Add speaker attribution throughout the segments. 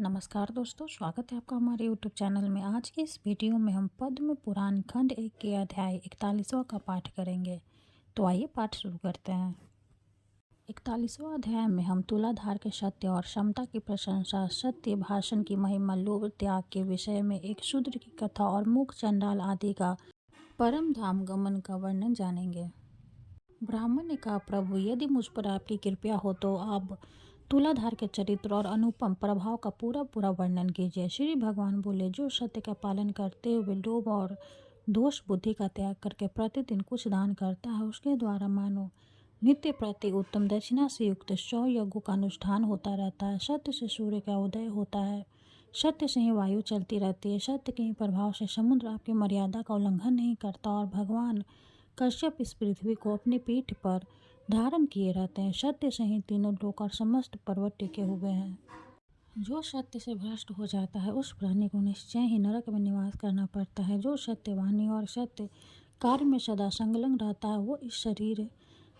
Speaker 1: नमस्कार दोस्तों, स्वागत है आपका हमारे यूट्यूब चैनल में। आज की इस वीडियो में हम पद्म पुराण खंड 1 के अध्याय 41वां का पाठ करेंगे। तो आइए पाठ शुरू करते हैं। 41वां अध्याय में हम तुलाधार के सत्य और क्षमता की प्रशंसा, सत्य भाषण की महिमा, लोभ त्याग के विषय में एक शूद्र की कथा और मूक चंडाल आदि का परम धाम गमन का वर्णन जानेंगे। ब्राह्मण ने कहा, प्रभु यदि मुझ पर आपकी कृपा हो तो आप तुलाधार के चरित्र और अनुपम प्रभाव का पूरा वर्णन कीजिए। श्री भगवान बोले, जो सत्य का पालन करते हुए लोभ और दोष बुद्धि का त्याग करके प्रतिदिन कुछ दान करता है, उसके द्वारा मानो नित्य प्रति उत्तम दक्षिणा से युक्त 100 यज्ञों का अनुष्ठान होता रहता है। सत्य से सूर्य का उदय होता है, सत्य से ही वायु चलती रहती है, सत्य के ही प्रभाव से समुद्र आपकी मर्यादा का उल्लंघन नहीं करता और भगवान कश्यप इस पृथ्वी को अपनी पीठ पर धारण किए रहते हैं। सत्य से ही तीनों लोक और समस्त पर्वत टिके हुए हैं। जो सत्य से भ्रष्ट हो जाता है उस प्राणी को निश्चय ही नरक में निवास करना पड़ता है। जो सत्यवाणी और सत्य कार्य में सदा संलग्न रहता है वो इस शरीर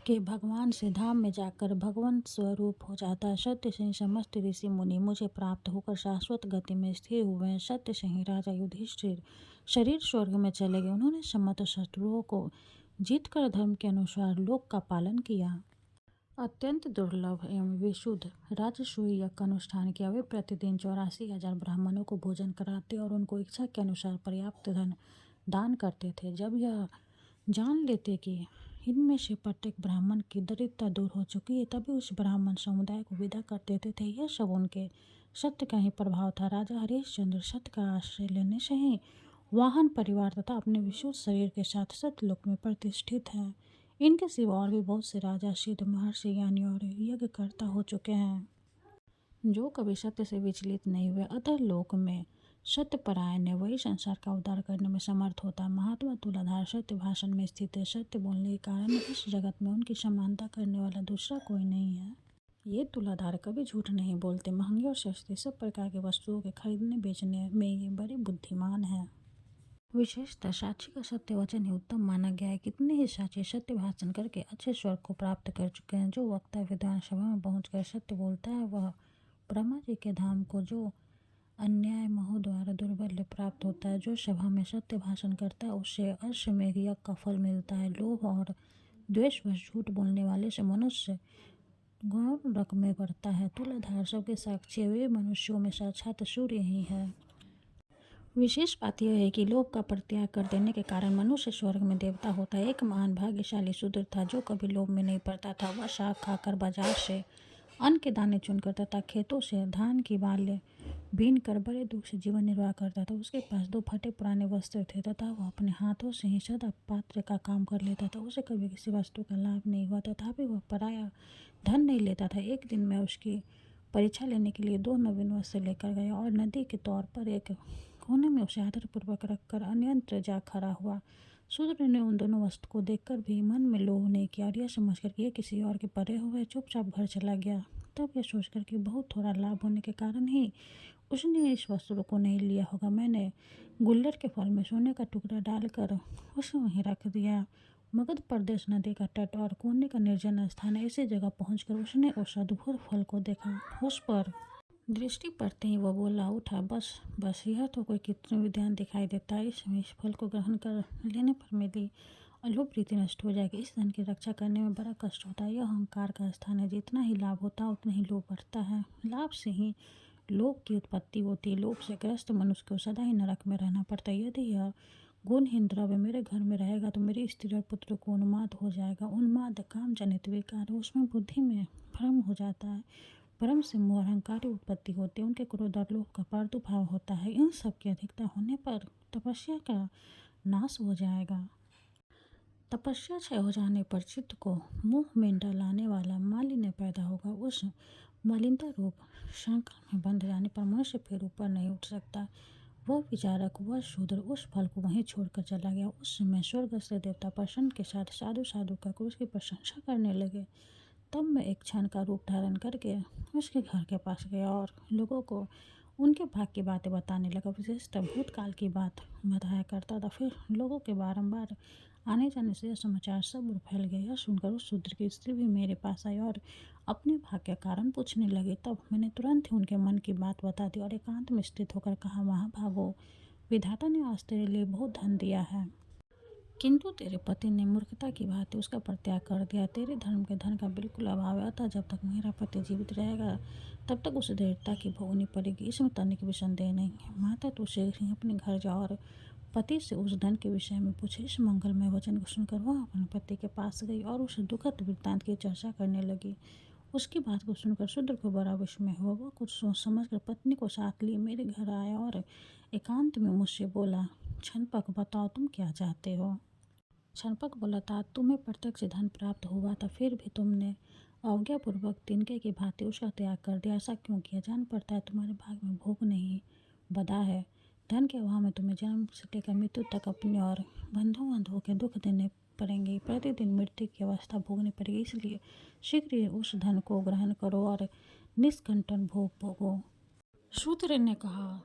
Speaker 1: के भगवान से धाम में जाकर भगवंत स्वरूप हो जाता है। सत्य से ही समस्त ऋषि मुनि मुझे प्राप्त होकर शाश्वत गति में स्थिर हुए हैं। सत्य से ही राजा युधिष्ठिर शरीर स्वर्ग में चले गए। उन्होंने समस्त शत्रुओं को जीतकर धर्म के अनुसार लोक का पालन किया। अत्यंत दुर्लभ एवं विशुद्ध राजसूय यज्ञ का अनुष्ठान किया। वे प्रतिदिन 84,000 ब्राह्मणों को भोजन कराते और उनको इच्छा के अनुसार पर्याप्त धन दान करते थे। जब यह जान लेते कि इनमें से प्रत्येक ब्राह्मण की दरिद्रता दूर हो चुकी है, तभी उस ब्राह्मण समुदाय को विदा कर देते थे। यह सब उनके सत्य का ही प्रभाव था। राजा हरिश्चंद्र सत्य का आश्रय लेने से ही वाहन परिवार तथा अपने विशुद्ध शरीर के साथ सत्यलोक में प्रतिष्ठित हैं। इनके सिवा और भी बहुत से राजा, सिद्ध, महर्षि, ज्ञानी और यज्ञकर्ता हो चुके हैं जो कभी सत्य से विचलित नहीं हुए। अतः लोक में सत्यपरायण है, वही संसार का उद्धार करने में समर्थ होता है। महात्मा तुलाधार सत्य भाषण में स्थित है। सत्य बोलने के कारण इस जगत में उनकी समानता करने वाला दूसरा कोई नहीं है। ये तुलाधार कभी झूठ नहीं बोलते। महंगी और सस्ती सब प्रकार की वस्तुओं के खरीदने बेचने में ये बड़े बुद्धिमान है। विशेषतः साक्षी का सत्य वचन ही उत्तम माना गया है। कितने ही साक्षी सत्य भाषण करके अच्छे स्वर्ग को प्राप्त कर चुके हैं। जो वक्ता विद्वान सभा में पहुंचकर सत्य बोलता है वह ब्रह्मा जी के धाम को जो अन्याय मोह द्वारा दुर्बल्य प्राप्त होता है। जो सभा में सत्य भाषण करता है उससे अश्वमेध यज्ञ का फल मिलता है। लोभ और द्वेषवश झूठ बोलने वाले से मनुष्य गौण नरक में पड़ता है। तुलाधार सबके साक्षी वे मनुष्यों में साक्षात सूर्य ही है। विशेष बात यह है कि लोभ का परित्याग कर देने के कारण मनुष्य स्वर्ग में देवता होता है। एक महान भाग्यशाली शूद्र था जो कभी लोभ में नहीं पड़ता था। वह शाक खाकर बाजार से अन्न के दाने चुनकर तथा खेतों से धान की बालें बीन कर बड़े दुख से जीवन निर्वाह करता था। उसके पास 2 फटे पुराने वस्त्र थे तथा वह अपने हाथों से ही सदा पात्र का काम कर लेता था। उसे कभी किसी वस्तु का लाभ नहीं हुआ, तथापि वह पराया धन नहीं लेता था। एक दिन मैं उसकी परीक्षा लेने के लिए 2 नवीन वस्त्र लेकर गया और नदी के तौर पर एक कोने में उसे आदरपूर्वक रखकर अन्यत्र जा खड़ा हुआ। शूद्र ने उन दोनों वस्त्र को देखकर भी मन में लोभ नहीं किया और यह समझकर कि यह किसी और के परे हुए चुपचाप घर चला गया। तब यह सोचकर कि बहुत थोड़ा लाभ होने के कारण ही उसने इस वस्त्र को नहीं लिया होगा, मैंने गुल्लर के फल में सोने का टुकड़ा डालकर उसे वहीं रख दिया। मगध प्रदेश नदी का तट और कोने का निर्जन स्थान, ऐसी जगह पहुंचकर उसने उस अद्भुत फल को देखा। उस पर दृष्टि पड़ते ही वह बोला उठा, बस बस, यह तो कोई कृत्रिम विद्वान दिखाई देता है। इस फल को ग्रहण कर लेने पर मेरी अलोप प्रीति नष्ट हो जाएगी। इस धन की रक्षा करने में बड़ा कष्ट होता है। यह अहंकार का स्थान है। जितना ही लाभ होता है उतना ही लोभ बढ़ता है। लाभ से ही लोभ की उत्पत्ति होती है। लोभ से ग्रस्त मनुष्य को सदा ही नरक में रहना पड़ता है। यदि यह गुणहीन द्रव्य मेरे घर में रहेगा तो मेरी स्त्री और पुत्र को उन्माद हो जाएगा। उन्माद काम जनित विकार, उसमें बुद्धि में भ्रम हो जाता है। भ्रम से मोह अहंकार की उत्पत्ति होती है। उनके क्रोध और लोभ का प्रादुर्भाव होता है। इन सब की अधिकता होने पर तपस्या का नाश हो जाएगा। तपस्या क्षय हो जाने पर चित्त को मुंह में डालने वाला मालिन्य पैदा होगा। उस मलिनता रूप संकल में बंध जाने पर मनुष्य फिर ऊपर नहीं उठ सकता। वह विचारक, वह शूद्र उस फल को वहीं छोड़कर चला गया। उस समय स्वर्गस्थ देवता प्रसन्न के साथ साधु साधु कहकर उसकी प्रशंसा करने लगे। तब मैं एक क्षण का रूप धारण करके उसके घर के पास गया और लोगों को उनके भाग की बातें बताने लगा। विशेषतः भूतकाल की बात बताया करता था। फिर लोगों के बारंबार आने जाने से यह समाचार सब फैल गया। यह सुनकर उस शूद्र की स्त्री भी मेरे पास आई और अपने भाग के कारण पूछने लगी। तब मैंने तुरंत ही उनके मन की बात बता दी और एकांत में स्थित होकर कहा, वहाँ भागो, विधाता ने आज तेरे लिए बहुत धन दिया है, किंतु तेरे पति ने मूर्खता की भांति उसका परित्याग कर दिया। तेरे धर्म के धन का बिल्कुल अभाव है, अतः जब तक मेरा पति जीवित रहेगा तब तक उसे दरिद्रता की भोगनी पड़ेगी। इसमें तनिक भी संदेह नहीं है। माता तू शीघ्र ही अपने घर जा और पति से उस धन के विषय में पूछे। इस मंगलमय वचन को सुनकर वह अपने पति के पास गई और उस दुखद वृत्तांत की चर्चा करने लगी। उसकी बात को सुनकर शूद्र को बड़ा विस्मय हुआ। वह कुछ सोच समझकर पत्नी को साथ लिए मेरे घर आया और एकांत में मुझसे बोला, छनपक, बताओ तुम क्या चाहते हो। छनपक बोला था, तुम्हें प्रत्यक्ष धन प्राप्त हुआ था, फिर भी तुमने अवज्ञापूर्वक तिनके की भांति उसका त्याग कर दिया। ऐसा क्यों किया? जान पड़ता है तुम्हारे भाग में भोग नहीं बधा है। धन के अभाव में तुम्हें जन्म से लेकर मृत्यु तक अपने और बंधुओं के दुख देने पड़ेंगे। प्रतिदिन मृत्यु की अवस्था भोगनी पड़ेगी। इसलिए शीघ्र ही उस धन को ग्रहण करो और निष्कंटन भोग भोगो। शूद्र ने कहा,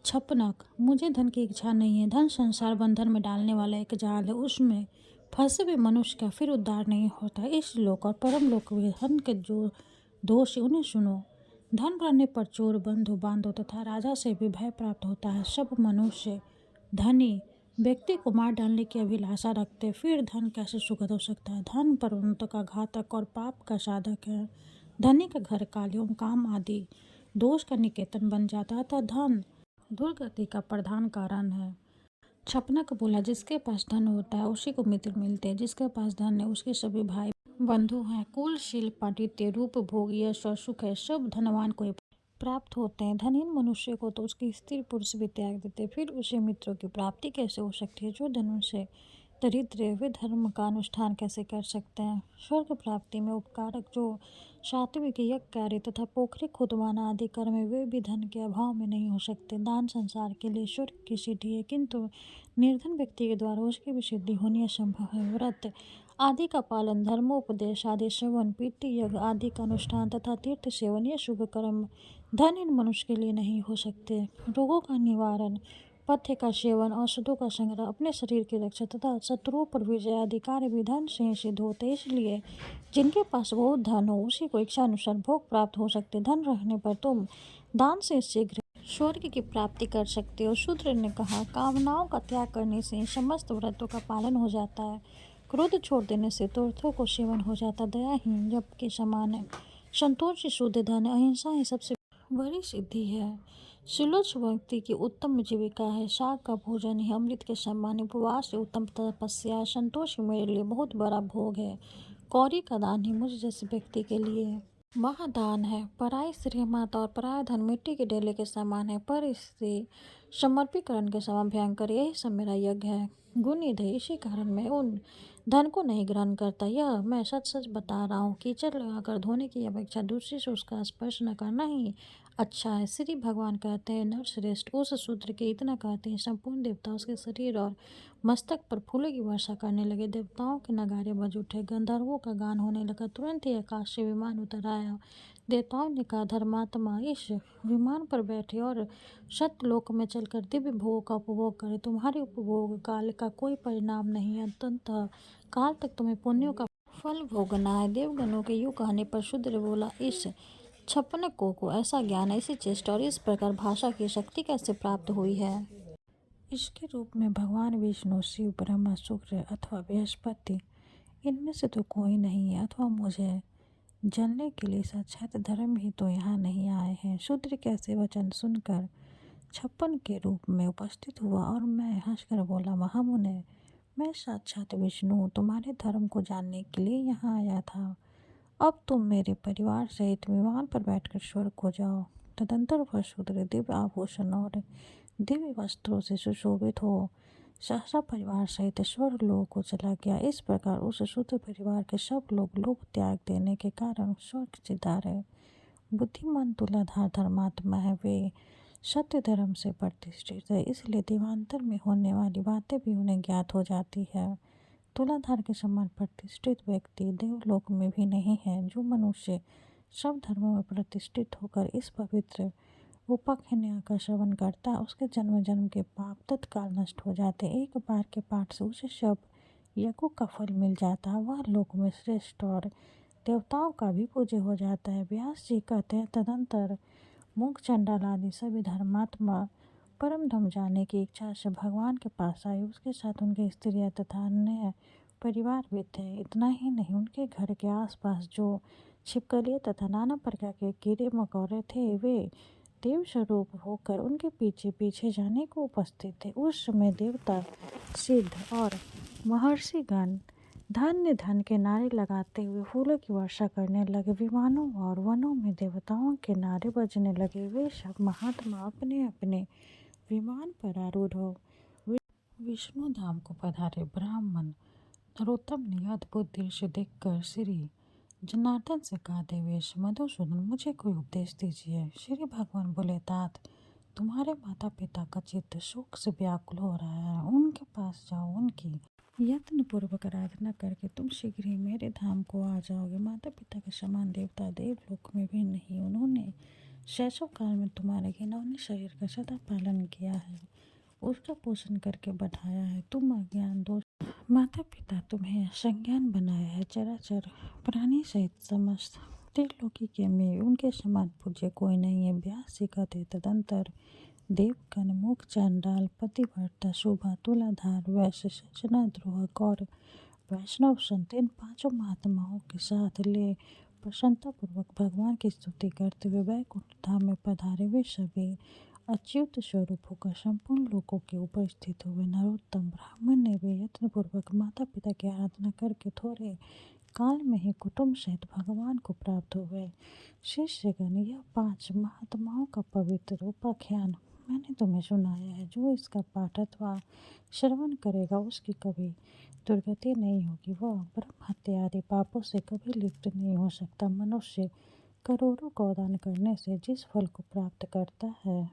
Speaker 1: छपनक, मुझे धन की इच्छा नहीं है। धन संसार बंधन में डालने वाला एक जाल है, उसमें फंसे हुए मनुष्य का फिर उद्धार नहीं होता। इस लोक और परम लोक में धन के जो दोष है उन्हें सुनो। धन रहने पर चोर, बंधु बांधव तथा राजा से भी भय प्राप्त होता है। सब मनुष्य धनी व्यक्ति को मार डालने की अभिलाषा रखते, फिर धन कैसे सुखद हो सकता है? धन परंतु का घातक और पाप का साधक है। धनी का घर काल एवं काम आदि दोष का निकेतन बन जाता है, अतः धन दुर्गति का प्रधान कारण है। छपनक बोला, जिसके पास धन होता है उसी को मित्र मिलते हैं। जिसके पास धन है उसके सभी भाई बंधु हैं। कुल, शील, पांडित्य, रूप, भोग, यश और सुख है सब धनवान को प्राप्त होते हैं। धनहीन मनुष्य को तो उसके स्त्री पुरुष भी त्याग देते, फिर उसे मित्रों की प्राप्ति कैसे हो सकती है? जो धनुष से दरिद्र वे धर्म का अनुष्ठान कैसे कर सकते हैं? स्वर्ग प्राप्ति में उपकारक जो सात्विक यज्ञ कार्य तथा पोखरी खुदवाना आदि कर्म है, वे भी धन के अभाव में नहीं हो सकते। दान संसार के लिए स्वर्ग की सिद्धि है, किंतु निर्धन व्यक्ति के द्वारा उसकी भी सिद्धि होनी असंभव है। व्रत आदि का पालन, धर्मोपदेश आदि श्रवण, पीति यज्ञ आदि का अनुष्ठान तथा तीर्थ सेवन, ये शुभ कर्म धनहीन मनुष्य के लिए नहीं हो सकते। रोगों का निवारण, पथ्य का सेवन, औषधों का संग्रह, अपने शरीर की रक्षा तथा शत्रुओं पर विजय आदि कार्य भी धन से ही सिद्ध होते। इसलिए जिनके पास बहुत धन हो उसी को इच्छा अनुसार भोग प्राप्त हो सकते। धन रहने पर तुम दान से शीघ्र स्वर्ग की प्राप्ति कर सकते हो। शूद्र ने कहा, कामनाओं का त्याग करने से समस्त व्रतों का पालन हो जाता है। क्रोध छोड़ देने से तीर्थों को सेवन हो जाता। दयाहीन जप के समान है। संतोष ही शुद्ध धन है। अहिंसा ही सबसे बड़ी सिद्धि है। सुलोच व्यक्ति की उत्तम जीविका है। शाक का भोजन ही अमृत के समान। उपवास ही उत्तम तपस्या। संतोष ही मेरे लिए बहुत बड़ा भोग है। कौड़ी का दान ही मुझ जैसे व्यक्ति के लिए महादान है। पराई स्त्री माता और पराया धन मिट्टी के ढेले के समान है, पर स्त्री समर्पीकरण के समान भयंकर। यही सब मेरा यज्ञ है। गुणनिधि, इसी कारण मैं उन धन को नहीं ग्रहण करता। यह मैं सच सच बता रहा हूँ। कीचड़ लगाकर धोने की अपेक्षा दूसरी से उसका स्पर्श न करना ही अच्छा है। श्री भगवान कहते हैं, नरश्रेष्ठ उस शूद्र के इतना कहते हैं, संपूर्ण देवता उसके शरीर और मस्तक पर फूलों की वर्षा करने लगे। देवताओं के नगारे बज उठे, गंधर्वों का गान होने लगा। तुरंत ही आकाश से विमान उतर आया। देवताओं ने कहा, धर्मात्मा इस विमान पर बैठे और सत्यलोक में चलकर दिव्य भोग का उपभोग करे। तुम्हारे उपभोग काल का कोई परिणाम नहीं है। अंततः काल तक तुम्हें पुण्यों का फल भोगना है। देवगणों के यूँ कहने पर शूद्र बोला, इस छपनकों को ऐसा ज्ञान, ऐसी चेष्टा और इस प्रकार भाषा की शक्ति कैसे प्राप्त हुई है? इसके रूप में भगवान विष्णु, शिव, ब्रह्मा, शुक्र अथवा बृहस्पति, इनमें से तो कोई नहीं है, अथवा मुझे जानने के लिए साक्षात धर्म ही तो यहाँ नहीं आए हैं। शूद्र के ऐसे वचन सुनकर छप्पन के रूप में उपस्थित हुआ और मैं हंसकर बोला, महामुने, मैं साक्षात विष्णु तुम्हारे धर्म को जानने के लिए यहाँ आया था। अब तुम मेरे परिवार सहित विमान पर बैठकर स्वर्ग को जाओ। तदंतर वह शूद्र दिव्य आभूषण और दिव्य वस्त्रों से सुशोभित हो सहसा परिवार सहित स्वर्ग लोक को चला गया। इस प्रकार उस शूद्र परिवार के सब लोग लोक त्याग देने के कारण स्वर्ग सिधारे। बुद्धिमान तुलाधार धर्मात्मा है, वे सत्य धर्म से प्रतिष्ठित है, इसलिए देवांतर में होने वाली बातें भी उन्हें ज्ञात हो जाती है। तुलाधार के समान प्रतिष्ठित व्यक्ति देवलोक में भी नहीं है। जो मनुष्य सब धर्मों में प्रतिष्ठित होकर इस पवित्र उपाख्यान का श्रवण करता है, उसके जन्म जन्म के पाप तत्काल नष्ट हो जाते। एक बार के पाठ से उसे सब यज्ञों का फल मिल जाता है। वह लोक में श्रेष्ठ और देवताओं का भी पूज्य हो जाता है। व्यास जी कहते हैं, तदंतर मूक चंडाल आदि सभी धर्मात्मा परम धाम जाने की इच्छा से भगवान के पास आए। उसके साथ उनकी स्त्रियां तथा अन्य परिवार भी थे। इतना ही नहीं, उनके घर के आसपास जो छिपकलियाँ तथा नाना प्रकार के कीड़े मकोड़े थे, वे देव स्वरूप होकर उनके पीछे पीछे जाने को उपस्थित थे। उस समय देवता, सिद्ध और महर्षिगण धन्य धन के नारे लगाते हुए फूलों की वर्षा करने लगे। विमानों और वनों में देवताओं के नारे बजने लगे। वे सब महात्मा अपने अपने विमान पर आरूढ़ हो विष्णु धाम को पधारे। ब्राह्मण नरोत्तम ने अद्भुत दृश्य देखकर श्री जनार्दन से कहा, देवेश मधुसूदन, मुझे कोई उपदेश दीजिए। श्री भगवान बोले, तात, तुम्हारे माता पिता का चित्त शोक से व्याकुल हो रहा है। उनके पास जाओ। उनकी यत्न पूर्वक आराधना करके तुम शीघ्र ही मेरे धाम को आ जाओगे। माता पिता के समान देवता देवलोक में भी नहीं। उन्होंने शैशव काल में तुम्हारे घिनौने शरीर का सदा पालन किया है, उसका पोषण करके बढ़ाया है। तुम अज्ञान दोष माता पिता तुम्हें असंज्ञान बनाया है। चराचर प्राणी सहित समस्त त्रिलोकी के में उनके समान पूज्य कोई नहीं है। व्यास जी कहते, तदंतर देवगण, मूक चंडाल, पतिव्रता, शोभा, तुलाधार, वैश्य, सजना, द्रोहक और वैष्णव संत इन पांचों महात्माओं के साथ ले प्रसन्नता पूर्वक भगवान की स्तुति करते हुए वैकुंठ धाम में पधारे। वे सभी अच्युत स्वरूप होकर संपूर्ण लोकों के ऊपर स्थित हुए। नरोत्तम ब्राह्मण ने वे यत्नपूर्वक माता पिता की आराधना करके थोड़े काल में ही कुटुंब सहित भगवान को प्राप्त हो गए। शिष्यगण, यह 5 महात्माओं का पवित्र उपाख्यान मैंने तुम्हें सुनाया है। जो इसका पाठ अथवा श्रवण करेगा उसकी कभी दुर्गति नहीं होगी। वह ब्रह्म हत्या आदि पापों से कभी लिप्त नहीं हो सकता। मनुष्य करोड़ों गौदान करने से जिस फल को प्राप्त करता है,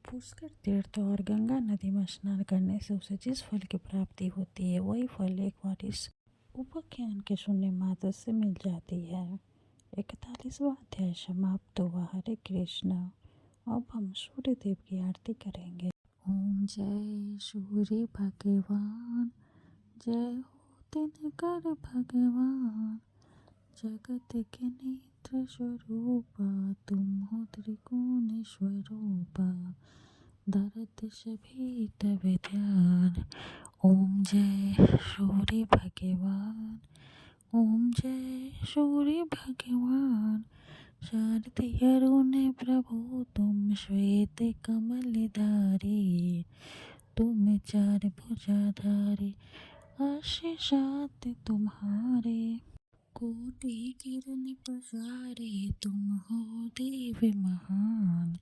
Speaker 1: पुष्कर तीर्थ और गंगा नदी में स्नान करने से उसे जिस फल की प्राप्ति होती है, वही फल एक बार इस उपाख्यान के सुनने मात्र से मिल जाती है। 41वां अध्याय समाप्त हुआ। हरे कृष्ण। अब हम सूर्य देव की आरती करेंगे। ओम जय सूर्य भगवान, जय हो दिनकर भगवान, जगत के नेत्र स्वरूप तुम हो त्रिकोण स्वरूप, दर्द सभी तब ध्यान। ओम जय सूर्य भगवान, ओम जय सूर्य भगवान, शारदीय अरुण प्रभु तुम श्वेत कमलधारी, तुम चार भुजाधारी, आशीषात तुम्हारे, कोटि किरण प्रसारे, तुम हो देव महान।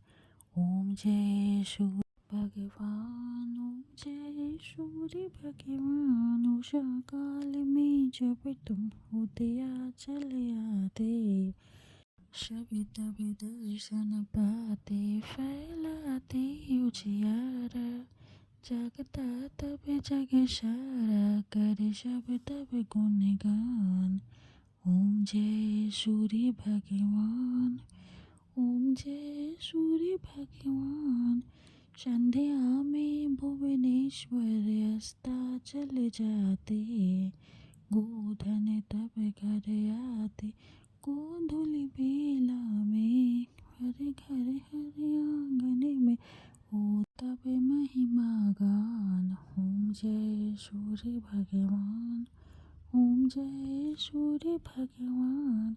Speaker 1: ओम जय सूर्य भगवान, ओम जय सूर्य भगवान, उषा काल में जब तुम उदया चले आते, सब तब दर्शन पाते, फैलाते उजियारा, जगता तब जग सारा, कर सब तब गुणगान। ओम जय सूर्य भगवान, ओम जय सूर्य भगवान, संध्या में भुवनेश्वर अस्ताचल जाते, गोधन तब घर आते, गोधूलि बेला में हर घर हर आंगन में हो तब महिमा गान। ओम जय सूर्य भगवान, ओम जय सूर्य भगवान,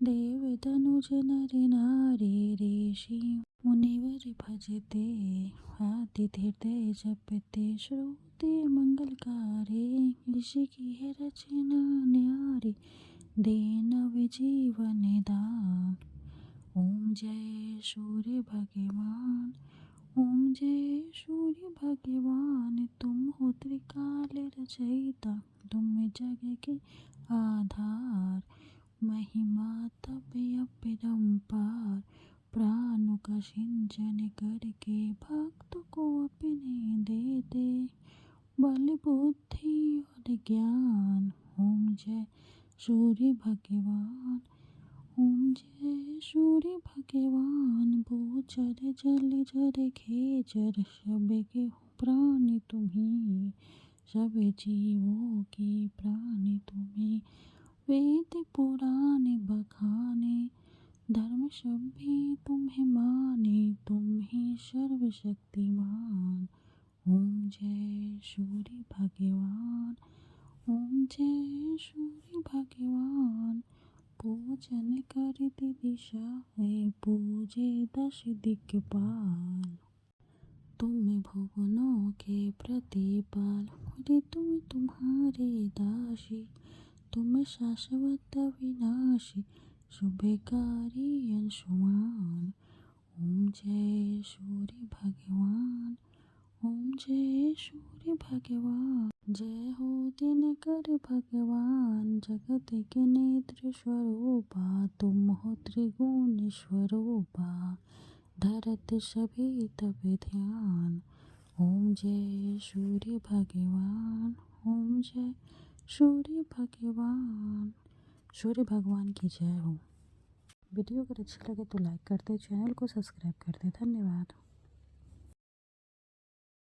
Speaker 1: देव धनुज नर नारी, ऋषि मुनिवर भजते, आदित्य हृदय जपते, श्रुति मंगलकारी, ऋषि की है रचना न्यारी, देनव जीवन दान। ओम जय सूर्य भगवान, ओम जय सूर्य भगवान, तुम हो त्रिकाल रचयिता, तुम जग के आधार, महिमा तब अपरंपार, प्राणों का सिंचन करके भक्त को अपने देते, बल बुद्धि और ज्ञान। ओम जय सूर्य भगवान। ओम जय सूर्य भगवान। भूचर जल जर खेचर सब के प्राण तुम्ही। सब जीवों के प्राण तुम्ही। वेद पुराण बखाने धर्म सभ्य तुम्हें माने। तुम ही सर्वशक्तिमान। ओम जय सूर्य भगवान। ओम जय सूर्य भगवान। पूजन करती दिशा है पूजे दश दिक्पाल। तुम भुवनों के प्रतिपाल ऋतु तुम्हारे दासी। तुम शाश्वत विनाशी शुभकारी अंशुमान। ओम जय सूर्य भगवान। ओम जय सूर्य भगवान। जय हो दिनकर भगवान जगत के नेत्र स्वरूपा। तुम हो त्रिगुण स्वरूपा धरत सभी तब ध्यान। ओम जय सूर्य भगवान। ओम जय सूर्य भगवान। सूर्य भगवान की जय हो। वीडियो अगर अच्छा लगे तो लाइक कर दे, चैनल को सब्सक्राइब कर दे। धन्यवाद।